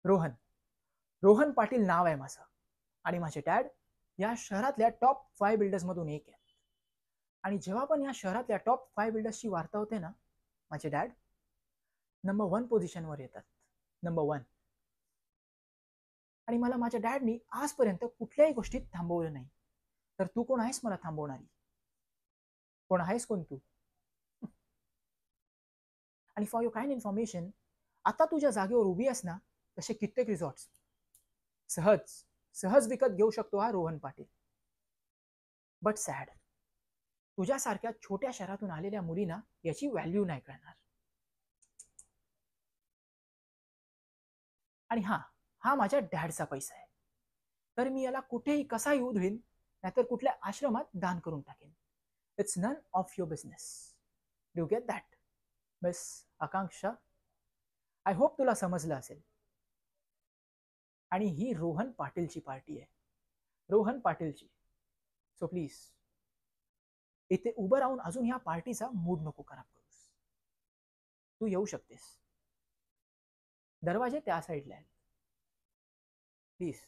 रोहन रोहन पाटील नाव आहे माझं आणि माझे डॅड या शहरातल्या टॉप 5 बिल्डर्स मधून एक आहे. आणि जेव्हा पण या शहरातल्या टॉप 5 बिल्डर्सची वार्ता होते ना, माझे डॅड नंबर 1 पोझिशनवर येतात. नंबर 1. आणि मला माझ्या डॅडनी आजपर्यंत कुठल्याही गोष्टीत थांबवलं नाही. तर तू कोण आहेस मला थांबवणारी? कोण आहेस कोण तू? आणि फॉर युअर काइंड इन्फॉर्मेशन, आता तुझ्या जागेवर उभी आहेस ना, तसे कित्येक रिसॉर्ट्स सहज सहज विकत घेऊ शकतो हा रोहन पाटील. बट सॅड, तुझ्यासारख्या छोट्या शहरातून आलेल्या मुलींना याची व्हॅल्यू नाही कळणार. आणि हा हा माझ्या डॅडचा पैसा आहे. तर मी याला कुठेही कसाही उधळीन, नाहीतर कुठल्या आश्रमात दान करून टाकेन. It's none of your business. Do get that miss Akanksha? I hope तुला समजलं असेल. आणि ही रोहन पाटीलची पार्टी आहे, रोहन पाटीलची. सो प्लीज इथे उभं राहून अजून ह्या पार्टीचा मूड नको खराब करूस. तू येऊ शकतेस, दरवाजे त्या साईडला आहेत. प्लीज